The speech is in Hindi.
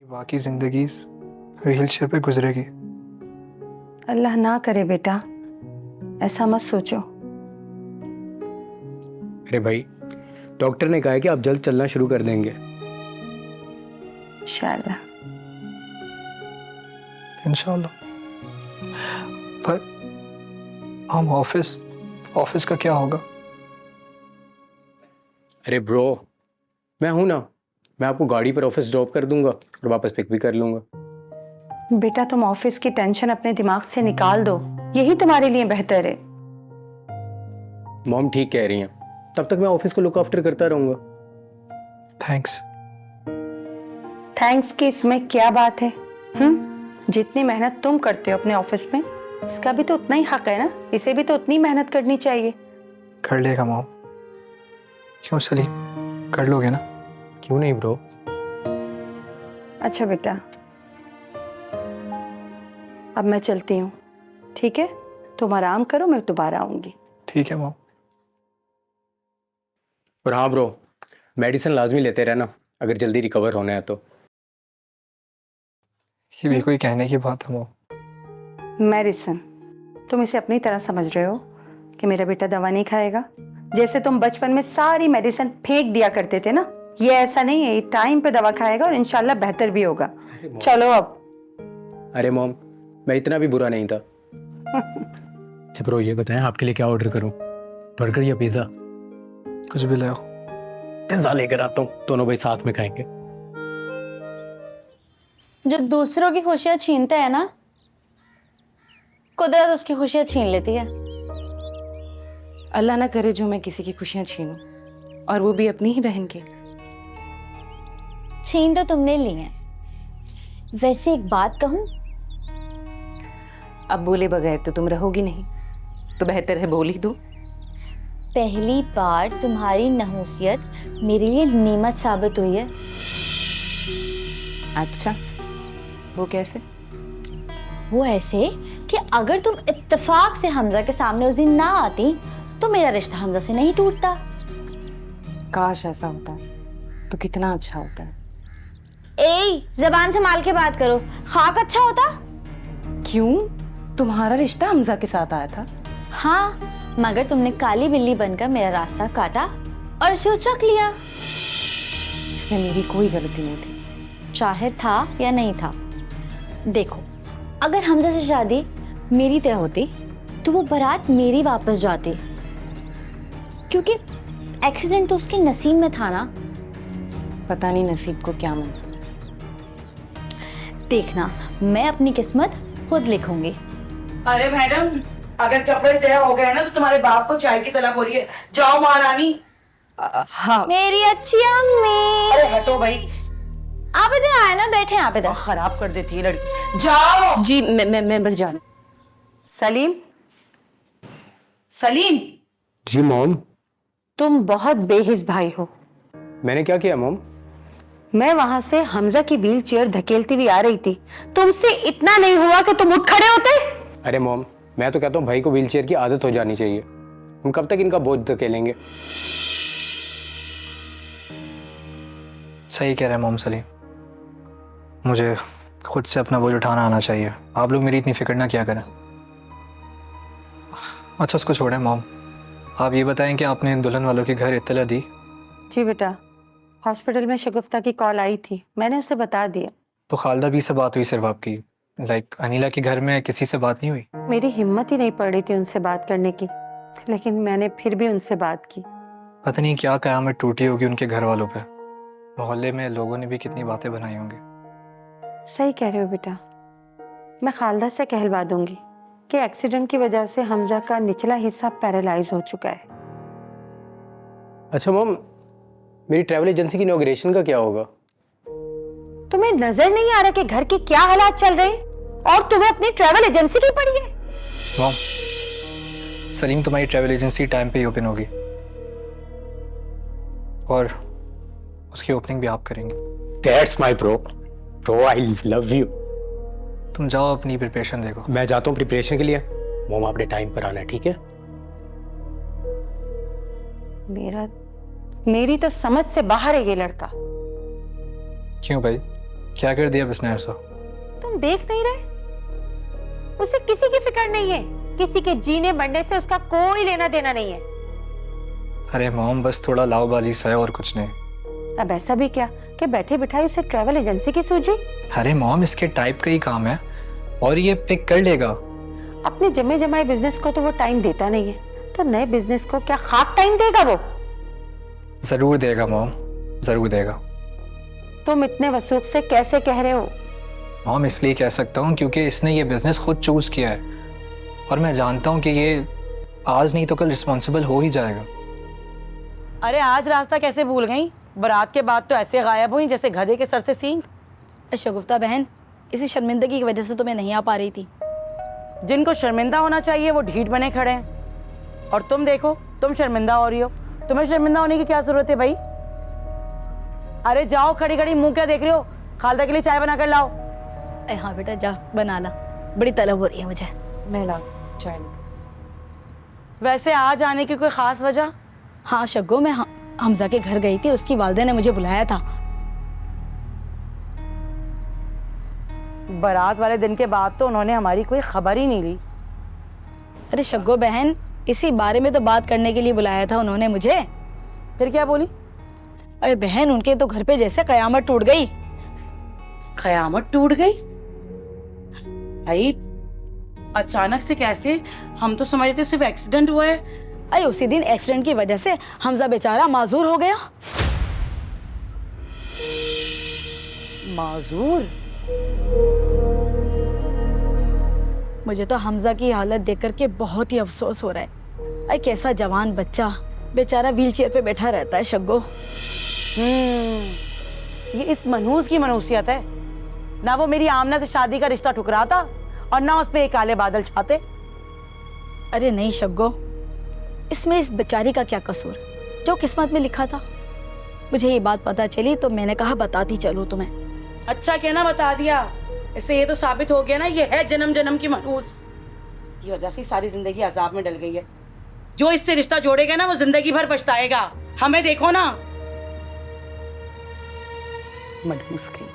बाकी जिंदगी व्हील चेयर पे गुजरेगी। अल्लाह ना करे बेटा, ऐसा मत सोचो। अरे भाई, डॉक्टर ने कहा है कि आप जल्द चलना शुरू कर देंगे। इंशाल्लाह। इंशाल्लाह। पर हम ऑफिस का क्या होगा? अरे ब्रो, मैं हूं ना, मैं आपको गाड़ी पर ऑफिस ड्रॉप कर दूंगा और वापस पिक भी कर लूंगा। बेटा तुम ऑफिस की टेंशन अपने दिमाग से निकाल दो, यही तुम्हारे लिए बेहतर है। मॉम ठीक कह रही हैं, तब तक मैं ऑफिस को लुक आफ्टर करता रहूंगा। थैंक्स की इसमें क्या बात है? जितनी मेहनत तुम करते हो अपने ऑफिस में, इसका भी तो उतना ही हक है ना, इसे भी तो उतनी मेहनत करनी चाहिए। कर लेगा मॉम। क्यों सलीम, कर लोगे ना? क्यों नहीं ब्रो। अच्छा बेटा, अब मैं चलती हूँ, ठीक है? तुम आराम करो, मैं दोबारा आऊंगी। ठीक है मॉम। और हाँ ब्रो, मेडिसिन लाजमी लेते रहना अगर जल्दी रिकवर होना है तो। ये भी कोई कहने की बात है मॉम? मेडिसिन तुम इसे अपनी तरह समझ रहे हो कि मेरा बेटा दवा नहीं खाएगा? जैसे तुम बचपन में सारी मेडिसिन फेंक दिया करते थे ना, ये ऐसा नहीं है, ये टाइम पे दवा खाएगा और इंशाल्लाह बेहतर भी होगा। चलो अब। अरे मॉम, मैं इतना भी बुरा नहीं था। अच्छा ब्रो, ये बताएं आपके लिए क्या ऑर्डर करूं, बर्गर या पिज्जा? कुछ भी ले आओ। पिज्जा लेकर आता हूँ, दोनों भाई साथ में खाएंगे। जो दूसरों की खुशियां छीनता है ना, कुदरत उसकी खुशियां छीन लेती है। अल्लाह ना करे जो मैं किसी की खुशियां छीनूं, और वो भी अपनी ही बहन की। छीन तो तुमने ली है। वैसे एक बात कहूं, अब बोले बगैर तो तुम रहोगी नहीं, तो बेहतर है बोल ही दो। पहली बार तुम्हारी नहुसियत मेरे लिए नेमत साबित हुई है। अच्छा, वो कैसे? वो ऐसे कि अगर तुम इत्तेफाक से हमजा के सामने उस दिन ना आती तो मेरा रिश्ता हमजा से नहीं टूटता। काश ऐसा होता तो कितना अच्छा होता है। ए, जबान संभाल के बात करो। खाक अच्छा होता? क्यों, तुम्हारा रिश्ता हमजा के साथ आया था? हाँ, मगर तुमने काली बिल्ली बनकर मेरा रास्ता काटा और उसे उचक लिया। इसमें मेरी कोई गलती नहीं थी, चाहे था या नहीं था। देखो, अगर हमजा से शादी मेरी तय होती तो वो बारात मेरी वापस जाती, क्योंकि एक्सीडेंट तो उसके नसीब में था ना। पता नहीं नसीब को क्या मंजूर। देखना, मैं अपनी किस्मत खुद लिखूंगी। अरे मैडम, अगर कपड़े तय हो गए ना तो तुम्हारे बाप को चाय की तलब हो रही है। जाओ महारानी। हाँ। मेरी अच्छी अम्मी। अरे हटो भाई, आप इधर आए ना, बैठे आप इधर। खराब कर देती है लड़की। जाओ। जी मैं बस जा रही। सलीम, सलीम, जी मॉम। तुम बहुत बेहिस भाई हो। मैंने क्या किया मॉम? मैं वहां से हमजा की व्हील चेयर धकेलती हुई आ रही थी, तुमसे इतना नहीं हुआ कि तुम उठ खड़े होते? अरे मॉम, मैं तो कहता हूँ भाई को व्हीलचेयर की आदत हो जानी चाहिए। हम कब तक इनका बोझ धकेलेंगे? सही कह रहे हैं मॉम सलीम, मुझे खुद से अपना बोझ उठाना आना चाहिए। आप लोग मेरी इतनी फिक्र ना किया करें। अच्छा उसको छोड़ें मॉम, आप ये बताएं कि आपने दुल्हन वालों के घर इत्तला दी? जी बेटा, हॉस्पिटल में शगुफ्ता की कॉल आई थी, मैंने उसे बता दिया। तो खालदा भी से बात हुई सिर्फ आपकी? अनीला के घर में किसी से बात नहीं हुई? मेरी हिम्मत ही नहीं पड़ रही थी उनसे बात करने की, लेकिन मैंने फिर भी उनसे बात की। पता नहीं क्या कयामत टूटी होगी उनके घर वालों पे। मोहल्ले में लोगों ने भी कितनी बातें बनाई होंगी। सही कह रहे हो बेटा, मैं खालदा से कहलवा दूंगी कि एक्सीडेंट की वजह से हमजा का निचला हिस्सा पैरालाइज हो चुका है। अच्छा मॉम, मेरी ट्रैवल एजेंसी की इनॉग्रेशन का क्या होगा? तुम्हें नजर नहीं आ रहा कि घर के क्या हालात चल रहे हैं और तुम्हें अपनी ट्रैवल एजेंसी की पड़ी है? मॉम, सलीम तुम्हारी ट्रैवल एजेंसी टाइम पे ही ओपन होगी और उसकी ओपनिंग भी आप करेंगे। That's my bro. Bro, I love you. तुम जाओ अपनी प्रिपरेशन देखो। मैं जाता हूँ प्रिपरेशन के लिए। मॉम आपने टाइम पर आना है, ठीक है? मेरी तो समझ से बाहर है ये लड़का। क्यों भाई, क्या कर दिया अब इसने ऐसा? तुम देख नहीं रहे? उसे किसी की फिक्र नहीं है, किसी के जीने मरने से उसका कोई लेना देना नहीं है। अरे मॉम, बस थोड़ा लाओबाली सा है और कुछ नहीं। अब ऐसा भी क्या कि बैठे बिठाए उसे ट्रैवल एजेंसी की सूझी? अरे मॉम, इसके टाइप का ही काम है और ये पिक कर लेगा। अपने जमे जमाए बिजनेस को तो वो टाइम देता नहीं है, तो नए बिजनेस को क्या खाक टाइम देगा वो? जरूर देगा मॉम, जरूर देगा। तुम इतने वसूख से कैसे कह रहे हो? मॉम, इसलिए कह सकता हूँ क्योंकि इसने ये बिजनेस खुद चूज किया है और मैं जानता हूँ कि ये आज नहीं तो कल रिस्पॉन्सिबल हो ही जाएगा। अरे आज रास्ता कैसे भूल गई? बारात के बाद तो ऐसे गायब हुई जैसे गधे के सर से सींग। शगुफ्ता बहन, इसी शर्मिंदगी की वजह से तो मैं नहीं आ पा रही थी। जिनको शर्मिंदा होना चाहिए वो ढीठ बने खड़े हैं, और तुम देखो तुम शर्मिंदा हो रही हो। तुम्हें शर्मिंदा होने की क्या जरूरत है भाई? अरे जाओ, खड़ी खड़ी मुंह क्या देख रहे हो? खालदा के लिए चाय बना कर लाओ। हाँ बेटा, जा बना ला, बड़ी तलब हो रही है मुझे। मैं ला चाय। वैसे आज आने की कोई खास वजह? हाँ शग्गो, मैं हमजा के घर गई थी, उसकी वालिदा ने मुझे बुलाया था। बारात वाले दिन के बाद तो उन्होंने हमारी कोई खबर ही नहीं ली। अरे शग्गो बहन, इसी बारे में तो बात करने के लिए बुलाया था उन्होंने मुझे। फिर क्या बोली? अरे बहन, उनके तो घर पे जैसे कयामत टूट गई। कयामत टूट गई? भाई अचानक से कैसे? हम तो समझते थे सिर्फ एक्सीडेंट हुआ है। अरे उसी दिन एक्सीडेंट की वजह से हमजा बेचारा माजूर हो गया। माजूर? मुझे तो हमजा की हालत देख करके बहुत ही अफसोस हो रहा है। अरे कैसा जवान बच्चा, बेचारा व्हीलचेयर पे बैठा रहता है शग्गो। ये इस मनहूस की मनहूसियत है। ना वो मेरी आमना से शादी का रिश्ता ठुकराता और ना उस पे एक काले बादल छाते। अरे नहीं शग्गो, इसमें इस बेचारी का क्या कसूर, जो किस्मत में लिखा था। मुझे ये बात पता चली तो मैंने कहा बताती चलूं तुम्हें। अच्छा क्या ना बता दिया, इससे ये तो साबित हो गया ना ये है जन्म जन्म की मनहूस। इसकी वजह से सारी जिंदगी अजाब में डल गई है। जो इससे रिश्ता जोड़ेगा ना वो जिंदगी भर पछताएगा। हमें देखो ना, मनहूस कहीं।